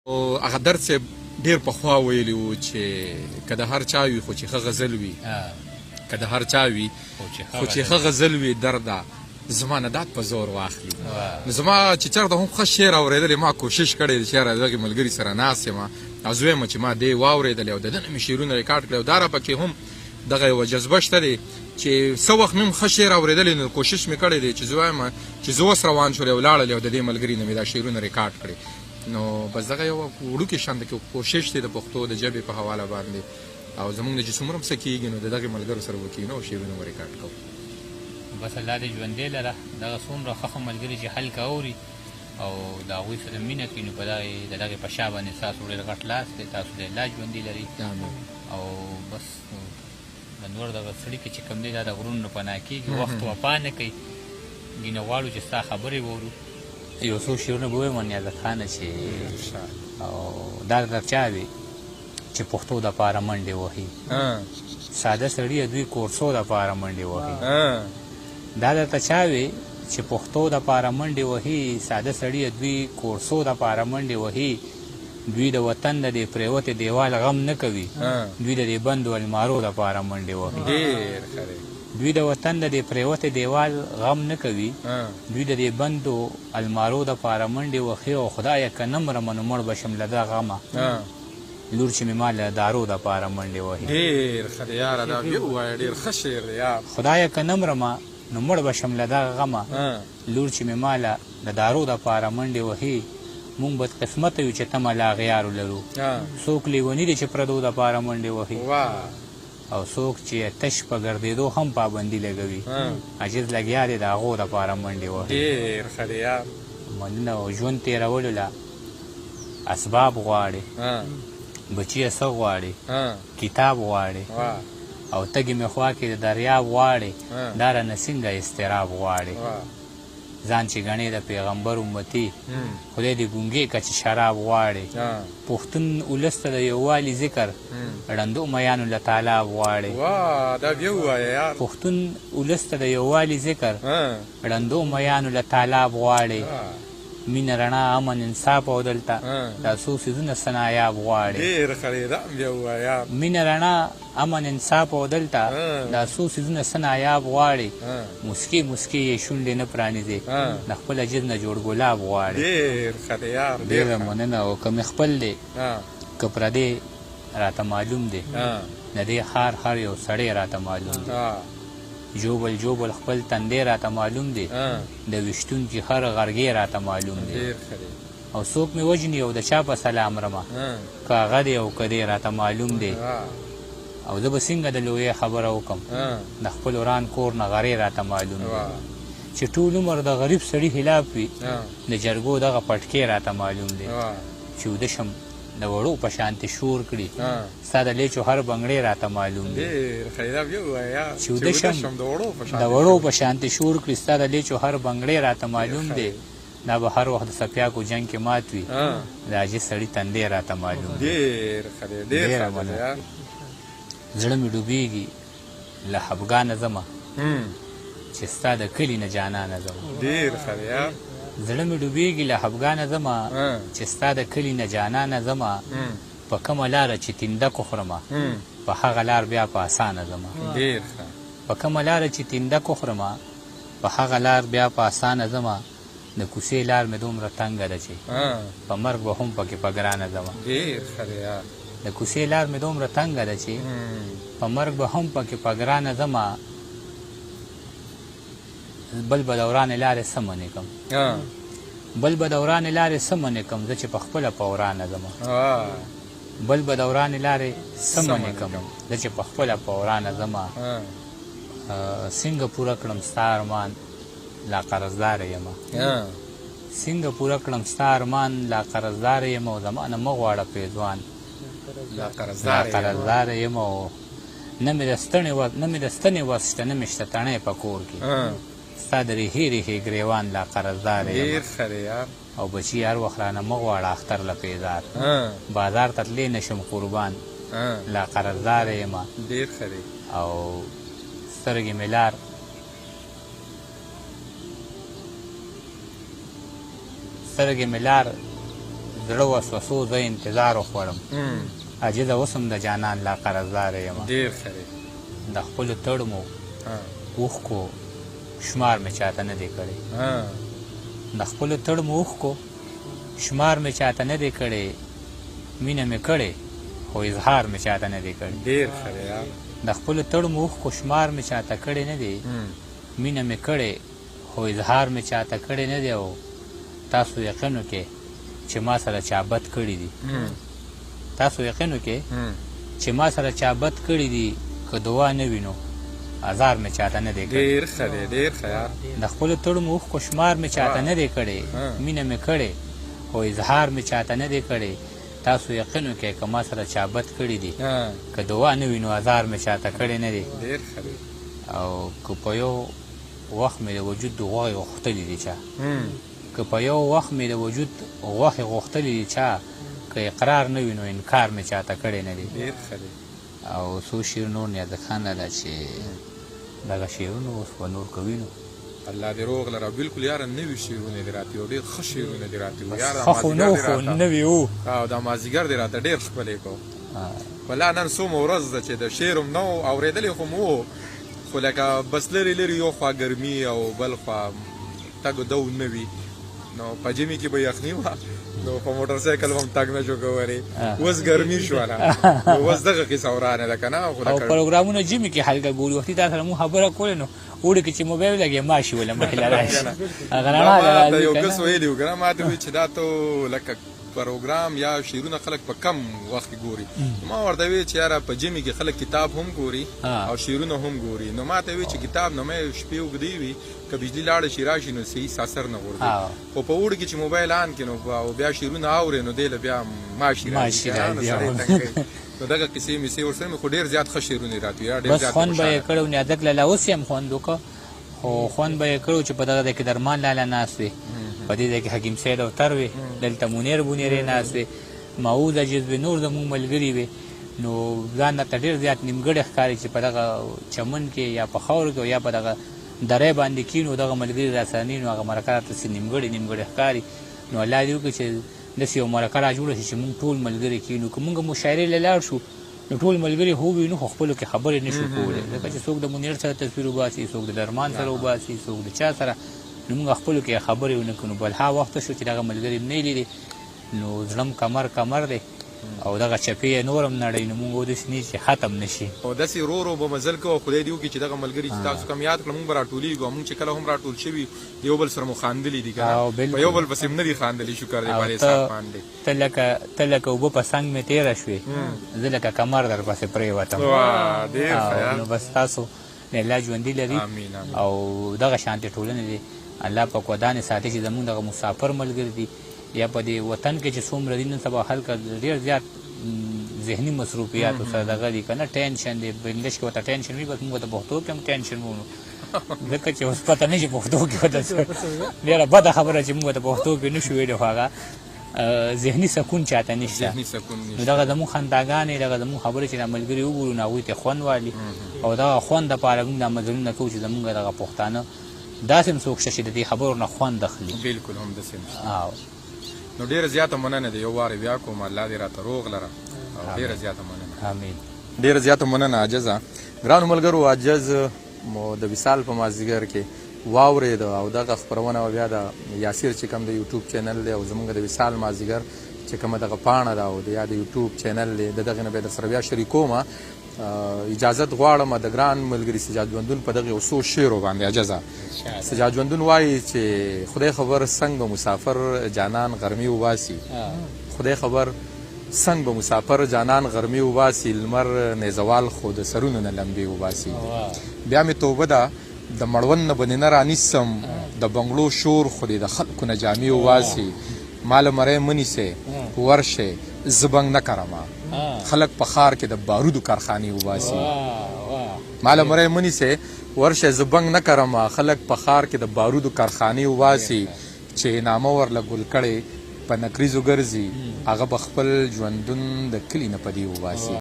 او هغه درد صاحب ډېر پخوا ویلي وو چې که د هر چا وي خو چې ښه غزل وي، که د هر چا وي خو چې ښه غزل وي درده زما نه داد په زور واخلي. نو زما چې چېرته هم ښه شعر اورېدلی ما کوشش کړی دی چې یاره دغې ملګري سره ناست یم او زه وایم چې ما دې واورېدلی او د ده نه مې شعرونه ریکارډ کړی او دا را پکې هم دغه یوه جذبه شته دی چې څه وخت مې هم ښه شعر اورېدلی نو کوشش مې کړی دی چې زه وایم چې زه اوس روان شولې او لاړلې او د دې ملګري نه مې دا شعرونه ریکارډ کړي. نو بس دغه یوه وړوکې شانته کې کوشش دی د پښتو د ژبې په حواله باندې او زمونږ نه چې څومره هم څه کېږي نو د دغې ملګرو سره به کښېنو او شعرونه به ریکارډ کوو. بس الله دې ژوندی لره دغه څومره ښه ملګري چې حلقه اوري او د هغوی سره مینه کوي نو په د دغې په شا باندې ستاسو ډېر غټ لاس دی، تاسو دې الله ژوندي لري او بس د نور دغه سړي کې چې کوم دی دا د غرونو نه پناه کېږي وخت وفا نه کوي. ګینه غواړو چې ستا خبرې واورو یو څو شعرونه به ووایم نیازت خانه چې او دا در چا وي چې پښتو دپاره منډې وهي ساده سړي دوی کورسو دپاره منډې وهي. دا درته چا وي چې پښتو دپاره منډې وهي ساده سړي دوی کورسو دپاره منډې وهي. دوی د وطن د دې پرېوتې دیوال غم نه کوي، دوی د دې بندو المارو دپاره منډې وهي. دوی د وطن د دې پرېوتې دیوال غم نه کوي، دوی د دې بندو المارو دپاره منډې وهي. او خدایه که نه مرمه نو مړ به شم له ده غمه لور چې مې ما له دارو دپاره منډې وهي. ډېر ښه دی یاره دا بیا ووایه ډېر ښه شعر دی یار. خدایه که نه مرمه نو مړ به شم له دغه غمه لور چې مې ما له د دارو دپاره منډې وهي. مونږ بدقسمته یو چې تمه له اغیارو لرو، څوک لیوني دی چې پردو دپاره منډې وهي او څوک چې تش په ګرځېدو هم پابندي لګوي عجز لګیا دی د هغو دپاره منډې وهي. ډېر ښه دی یار. مننه او ژوند تېرولو له اسباب غواړي، بچیه څه غواړي، کتاب غواړي او تګې مې خوا کې د دریاب غواړي. دا رانه څنګه اضطراب غواړي. ځان چې ګڼې د پیغمبر امتي خدای دې ګونګې که چې شراب غواړي. پښتون ولس ته د یووالي ذکر ړندو میانو له طالب غواړي. دا بیا ووایه یار. پښتون ولس ته د یووالي ذکر ړندو میانو له طالب غواړي. مینه رڼا امن انصاف او دلته دا څو څیزونه څه نایاب غواړي. ډېر ښه دی دا هم بیا ووایه یار. مینه رڼا امن انصاف او دلته دا څو څیزونه څه نایاب غواړي. مسکي مسکي یې شونډې نه پرانیزې د خپل عجز نه جوړ ګلاب غواړي. ډېر ښه دی یار. ډېره مننه. او که مې خپل دی که پردی راته معلوم دی د دې ښار هر یو سړی راته معلوم دی. جوبل جوبل خپل تندی راته معلوم دی د ویشتونکي هر غرګې راته معلوم دی. او څوک مې وژني او د چا په سلام رمه که هغه دی او که دی راته معلوم دی. او زه به څنګه د لویې خبره وکړم د خپل وران کور نه غرې راته معلوم دی. چې ټول عمر د غریب سړي خلاف وي د جرګو دغه پټکې راته معلوم دی. چې وده شم د وړو په شانتې شور کړي ستا د لیچو هر بنګړې راته معلوم دی. چې وده شم د وړو په شانتې شور کړي ستا د لیچو هر بنګړې راته معلوم دی. دا به هر وخت د څپیاکو جنګ کې مات وي د عاجز سړي تندی راته معلوم دی. ډېره مننه. زړه مې ډوبېږي له خفګانه ځمه چې ستا د کلي نه جانانه ځمه. ډېر ښه دی یار. زړه مې ډوبېږي له خفګانه ځمه چې ستا د کلي نه جانانه ځمه. په کومه لاره چې تندکو خورمه په هغه لار بیا په اسانه ځمه. ډېر ښه. په کومه لاره چې تندکو خورمه په هغه لار بیا په اسانه ځمه. د کوڅې لار مې دومره تنګه ده چې په مرګ به هم پکې په ګرانه ځمه. ډېر ښه دی یار. د کوڅې لار مې دومره تنګه ده چې په مرګ به هم پکې په ګرانه ځمه. بل به دورانې لارې څه منې کړم بل به دورانې لارې څه منې کړم زه چې په خپله په ورانه ځمه. بل به دورانې لارې څه منې کړم زه چې په خپله په ورانه ځمه. څنګه پوره کړم ستا ارمان لا قرضداره یمه. څنګه پوره کړم ستا ارمان لا قرضداره یمه. او زما نه مه غواړه پیزوان لا قرضداره یمه. او نه مې د ستنې وس شته نه مې شته تڼۍ په کور کې ستا د ریښې ریښې ګریوان لا قرضداره یمه. او بچي هر وخت رانه مه غواړه اختر له پیزار بازار ته تللی نه شم قربان لا قرضداره یمه. او سترګې مې لار سترګې مې لار زړه وسوسو زه انتظار وخوړم عاجزه اوس هم د جانان لا قرضداره یم ډېر ښه دی د خپلو تړمو اوښکو شمار مې چاته نه دی کړی د خپلو تړمو اوښکو شمار مې چاته نه دی کړی مینه مې کړې خو اظهار مې چاته نه دی کړی ډېر ښه دی د خپلو تړمو اوښکو شمار مې چاته کړی نه دی مینه مې کړې خو اظهار مې چاته کړی نه دی او تاسو یقین وکړئ چې ما سره چا بد کړي دي تاسو یقین وکړئ چې ما سره چا بد کړي دي که دعا نه وي نو ازار مې چاته نه دی کړی ډېر ښه دی ډېر ښه یار د خپلو تړمو اوښکو شمار مې چاته نه دی کړی مینه مې کړې خو اظهار مې چاته نه دی کړی تاسو یقین وکړئ که ما سره چا بد کړي دي که دعا نه وي نو ازار مې چاته کړی نه دی ډېر ښه دی او که په یو وخت مې د وجود د غوښې غوښتلي دي چا که په یو وخت مې د وجود غوښې غوښتلي دي چا که اقرار نه وي نو انکار مې چاته کړی نه دی ډېر ښه دی او څو شعر نور نیازه خان لاله چې دغه شعرونه اوس به نور کوي نو الله دې روغ لره بلکل یاره نوي شعرونه دې راته او ډېر ښه شعرونه دې راته ښه خو نه و خو نوي وو او دا مازدیګر دې راته ډېر ښکلی کو ولا نن څومره ورځ ده چې د شعر هم نه و اورېدلی خو مو و خو لکه بس لرې لرې یو خوا ګرمي او بل خوا تګ دو نه وي نو په ژمي کې به یخني وه نو په موټر سایکل هم تګ نه شو کولی اوس ګرمي شوله نو اوس دغه قصه ورانه ده که نه او پروګرامونه ژمي کې حلقه ګوري وختي تا سره مو خبره کولې نو اوړي کې چې موبایل لګې ماشي ولا مخله راشي هغه رڼا ده یو کس ویلي و که نه ما ته وایي چې دا ته لکه پروګرام یا شعرونه خلک په کم وخت کې ګوري ما ورته وی چې یاره په ژمي کې خلک کتاب هم ګوري او شعرونه هم ګوري نو ما ته وی چې کتاب نه مې شپې اوږدې وي که بجلي لاړه شي راشي نو صحیح اثر نه غورځي خو په اوړي کې چې موبایل آن کړي نو او بیا شعرونه اورې نو دی له بیا ماشي راځي نو دغه کیسې میسې ورسره مې خو ډېر زیات ښه شعرونه راته وي ډېر زیات خوند به یې کړی و نیادک لاله اوس یې هم خوند وکړه خو خوند به یې کړی و چې په دغه ځای کې درمان لاله ناست وي په دې ځای کې حکیم سید اوتر وي دلته منیر بونیرې ناست وي معوذ جذب نور زموږ ملګري وي نو ځان راته ډېر زیات نیمګړی ښکاري چې په دغه چمن کې یا په خاورو کې یا په دغه درې باندې کینو دغه ملګري راسره نه نو هغه مرکه راته څه نیمګړی ښکاري نو الله دې وکړي چې داسې یو مرکه را جوړه شي چې موږ ټول ملګري کینو که موږ مشاعرې له لاړ شو نو ټول ملګري هو وینو خو خپلو کې خبرې نه شو کولی ځکه چې څوک د منیر سره تصویر وباسي څوک د درمان سره وباسي څوک د چا سره نو موږ خپلو کې خبرې ونه کړو نو بل ها وخته شو چې دغه ملګري نه لیدي نو زړه کمر دی او دغه چپې یې نور هم نړوي نو موږ اوداسې نه چې ختم نه شي او داسې ورو ورو به مزل کوو خدای دې وکړي چې دغه ملګري چې تاسو کم یاد کړه موږ به راټولېږو او موږ چې کله هم راټول شوي یو بل سره مو خاندلي دي که نه په یو بل پسې هم نه دي خاندلي شکر دی باندې صاحب باندې ته لکه اوبه په څنګ مې تېره شوې زه لکه کمر در پسې پرېوتم نو بس تاسو الله ژوندي لري او دغه شانتې ټولنې دي الله پاک ودانې ساتي چې زموږ دغه مسافر ملګري دي یا په دې وطن کې چې څومره دي نن سبا خلک ډېر زیات ذهني مصروفیاتو سره دغه دي که نه ټینشن دی په انګلیش کې ورته ټینشن وي بس موږ ورته پښتو کې هم ټینشن وونو ځکه چې اوس پته نه شي پښتو کې ورته ډېره بده خبره چې موږ ورته پښتو کې نه شو ویلی خو هغه ذهني سکون چاته نشته نو دغه زموږ خنداګانې دغه زموږ خبرې چې دا ملګري وګورو نو هغوی ته خوند والي او دغه خوند دپاره موږ دا مزلونه کوو چې زموږ دغه پښتانه داسې هم څوک شته چې د دې خبرو نه خوند اخلي بلکل هم داسې نو ډېره زیاته مننه ده یو وارې بیا کوم الله دې راته روغ لره او ډېره زیاته مننه امین ډېره زیاته مننه عاجزه ګرانو ملګرو عاجز مو د وصال په مازدیګر کې واورېد او دغه خپرونه بیا د یاسر چې کوم د یوټیوب چینل دی او زموږ د وصال مازدیګر چې کومه دغه پاڼه ده او یا د یوټیوب چینل دی د دغې نه بیا درسره بیا شریکوم اجازت غواړم د ګران ملګري سجاد ژوندون په دغه یو څو شعرو باندې عاجزه سجاد ژوندون وایي چې خدای خبر څنګ به مسافر جانان غرمې وباسي خدای خبر څنګ به مسافر جانان غرمې وباسي لمر نیزوال خو د سرونو نه لمبې وباسي بیا مې توبه ده د مړوند نه به نه رانیسم د بنګلو شور خو دې د خلکو نه جامې وباسي مال مری منیسې ورشې زبنګ نه کرمه خلک په ښار کې د بارودو کارخانې وباسي مال مری منیسې ورشه زبنګ نه کرمه خلک په ښار کې د بارودو کارخانې وباسي چې نامه ورله ګل کړې په نکریزو ګرځي هغه به خپل ژوندون د کلي نه په دې وباسي